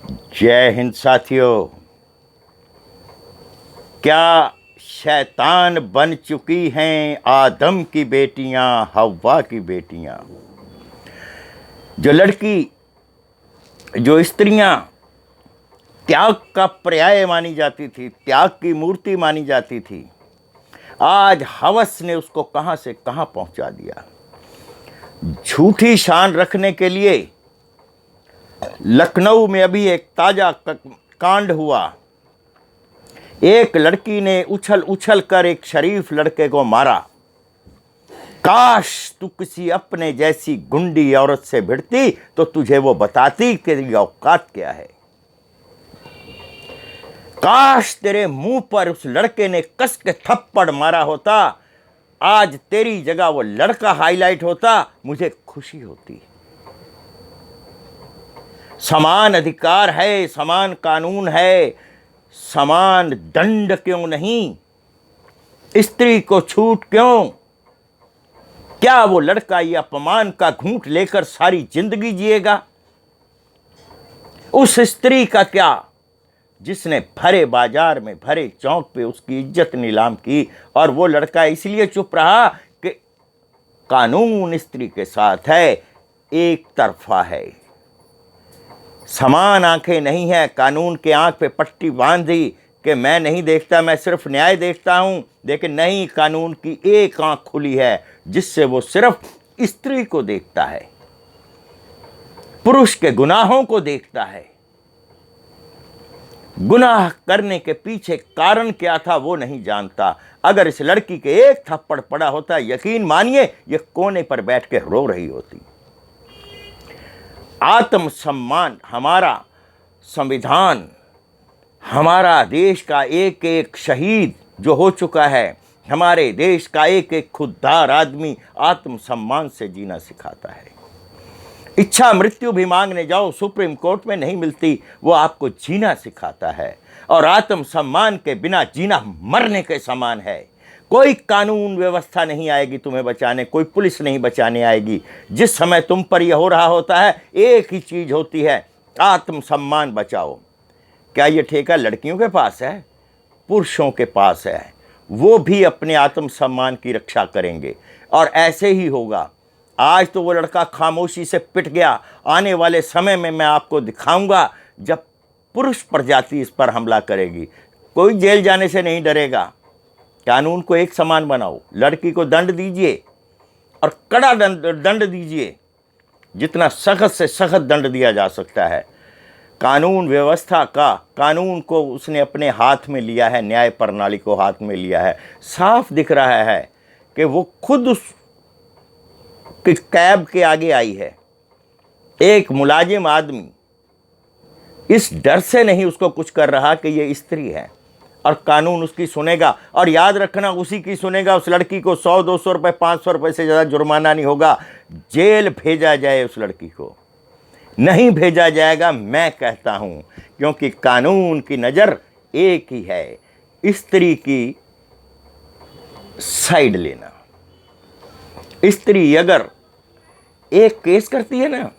जय हिंद साथियों। क्या शैतान बन चुकी हैं आदम की बेटियां, हव्वा की बेटियां। जो स्त्रियां त्याग का पर्याय मानी जाती थी, त्याग की मूर्ति मानी जाती थी, आज हवस ने उसको कहां से कहां पहुंचा दिया। झूठी शान रखने के लिए लखनऊ में अभी एक ताजा कांड हुआ। एक लड़की ने उछल उछल कर एक शरीफ लड़के को मारा। काश तू किसी अपने जैसी गुंडी औरत से भिड़ती तो तुझे वो बताती तेरी औकात क्या है। काश तेरे मुंह पर उस लड़के ने कस के थप्पड़ मारा होता, आज तेरी जगह वो लड़का हाईलाइट होता, मुझे खुशी होती। समान अधिकार है, समान कानून है, समान दंड क्यों नहीं? स्त्री को छूट क्यों? क्या वो लड़का ये अपमान का घूंट लेकर सारी जिंदगी जिएगा? उस स्त्री का क्या जिसने भरे बाजार में, भरे चौक पे उसकी इज्जत नीलाम की, और वो लड़का इसलिए चुप रहा कि कानून स्त्री के साथ है, एक तरफा है, समान आंखें नहीं है। कानून के आंख पे पट्टी बांध दी कि मैं नहीं देखता, मैं सिर्फ न्याय देखता हूं। लेकिन नहीं, कानून की एक आंख खुली है जिससे वो सिर्फ स्त्री को देखता है, पुरुष के गुनाहों को देखता है। गुनाह करने के पीछे कारण क्या था वो नहीं जानता। अगर इस लड़की के एक थप्पड़ पड़ा होता, यकीन मानिए ये कोने पर बैठ के रो रही होती। आत्मसम्मान, हमारा संविधान, हमारा देश का एक एक शहीद जो हो चुका है, हमारे देश का एक एक खुददार आदमी आत्मसम्मान से जीना सिखाता है। इच्छा मृत्यु भी मांगने जाओ, सुप्रीम कोर्ट में नहीं मिलती, वो आपको जीना सिखाता है। और आत्मसम्मान के बिना जीना मरने के समान है। कोई कानून व्यवस्था नहीं आएगी तुम्हें बचाने, कोई पुलिस नहीं बचाने आएगी। जिस समय तुम पर यह हो रहा होता है, एक ही चीज होती है, आत्मसम्मान बचाओ। क्या यह ठेका लड़कियों के पास है? पुरुषों के पास है। वो भी अपने आत्मसम्मान की रक्षा करेंगे और ऐसे ही होगा। आज तो वो लड़का खामोशी से पिट गया, आने वाले समय में मैं आपको दिखाऊंगा जब पुरुष प्रजाति इस पर हमला करेगी। कोई जेल जाने से नहीं डरेगा। कानून को एक समान बनाओ, लड़की को दंड दीजिए और कड़ा दंड दीजिए, जितना सख्त से सख्त दंड दिया जा सकता है। कानून व्यवस्था का, कानून को उसने अपने हाथ में लिया है, न्याय प्रणाली को हाथ में लिया है। साफ दिख रहा है कि वो खुद उस कैब के आगे आई है। एक मुलाजिम आदमी इस डर से नहीं उसको कुछ कर रहा कि ये स्त्री है और कानून उसकी सुनेगा। और याद रखना, उसी की सुनेगा। उस लड़की को 100-200 रुपये, 500 रुपये से ज़्यादा जुर्माना नहीं होगा। जेल भेजा जाए उस लड़की को, नहीं भेजा जाएगा, मैं कहता हूँ, क्योंकि कानून की नज़र एक ही है, स्त्री की साइड लेना। स्त्री अगर एक केस करती है ना,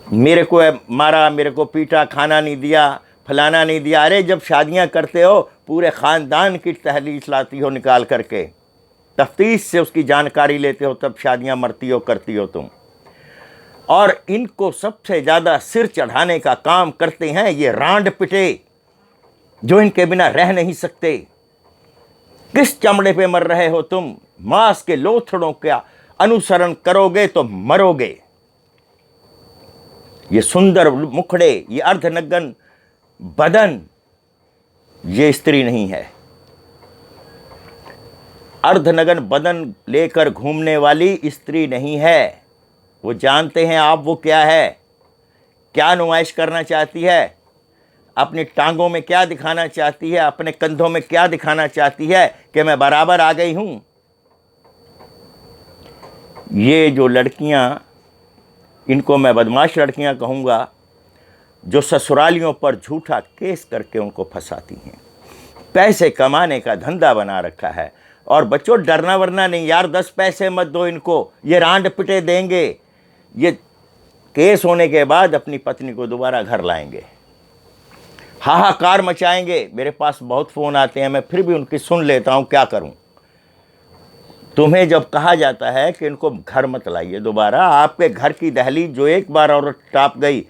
मेरे को मारा, मेरे को पीटा, खाना नहीं दिया, फलाना नहीं दिया। अरे जब शादियां करते हो पूरे ख़ानदान की तहरीर लाती हो निकाल करके, तफ्तीश से उसकी जानकारी लेते हो, तब शादियां मरती हो, करती हो तुम। और इनको सबसे ज़्यादा सिर चढ़ाने का काम करते हैं ये रांड पिटे, जो इनके बिना रह नहीं सकते। किस चमड़े पे मर रहे हो तुम? मांस के लोथड़ों का अनुसरण करोगे तो मरोगे। ये सुंदर मुखड़े, ये अर्धनग्न बदन, ये स्त्री नहीं है। अर्धनग्न बदन लेकर घूमने वाली स्त्री नहीं है। वो जानते हैं आप वो क्या है, क्या नुमाइश करना चाहती है, अपनी टांगों में क्या दिखाना चाहती है, अपने कंधों में क्या दिखाना चाहती है कि मैं बराबर आ गई हूं। ये जो लड़कियां, इनको मैं बदमाश लड़कियां कहूँगा, जो ससुरालियों पर झूठा केस करके उनको फंसाती हैं, पैसे कमाने का धंधा बना रखा है। और बच्चों डरना वरना नहीं यार, 10 पैसे मत दो इनको, ये रांड पिटे देंगे। ये केस होने के बाद अपनी पत्नी को दोबारा घर लाएंगे, हाहाकार मचाएंगे। मेरे पास बहुत फ़ोन आते हैं, मैं फिर भी उनकी सुन लेता हूँ, क्या करूँ। तुम्हें जब कहा जाता है कि इनको घर मत लाइए दोबारा, आपके घर की दहलीज जो एक बार औरत टाप गई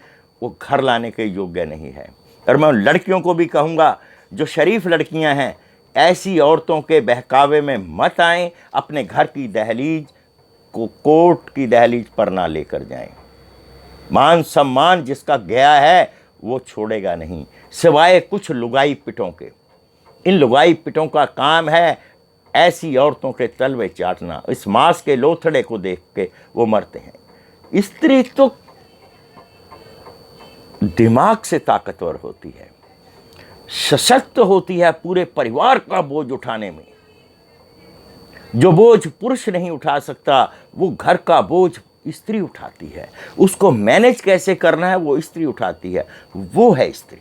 वो घर लाने के योग्य नहीं है। और मैं उन लड़कियों को भी कहूँगा जो शरीफ लड़कियां हैं, ऐसी औरतों के बहकावे में मत आएं, अपने घर की दहलीज को कोर्ट की दहलीज पर ना लेकर जाएं। मान सम्मान जिसका गया है वो छोड़ेगा नहीं, सिवाय कुछ लुगाई पिटों के। इन लुगाई पिटों का काम है ऐसी औरतों के तलवे चाटना। इस मांस के लोथड़े को देख के वो मरते हैं। स्त्री तो दिमाग से ताकतवर होती है, सशक्त होती है पूरे परिवार का बोझ उठाने में। जो बोझ पुरुष नहीं उठा सकता वो घर का बोझ स्त्री उठाती है। उसको मैनेज कैसे करना है वो स्त्री उठाती है, वो है स्त्री।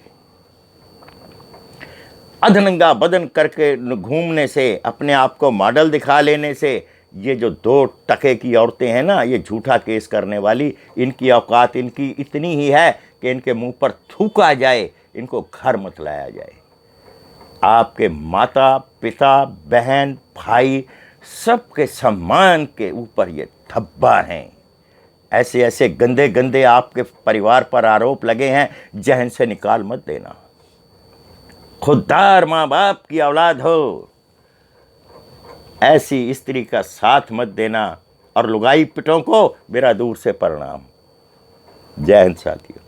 अधनंगा बदन करके घूमने से, अपने आप को मॉडल दिखा लेने से, ये जो 2 टके की औरतें हैं ना, ये झूठा केस करने वाली, इनकी औकात इनकी इतनी ही है कि इनके मुंह पर थूका जाए, इनको घर मत लाया जाए। आपके माता पिता बहन भाई सबके सम्मान के ऊपर ये धब्बा हैं। ऐसे ऐसे गंदे गंदे आपके परिवार पर आरोप लगे हैं, जहन से निकाल मत देना। खुददार माँ बाप की औलाद हो, ऐसी स्त्री का साथ मत देना। और लुगाई पिटों को मेरा दूर से प्रणाम। जय हिंद साथियों।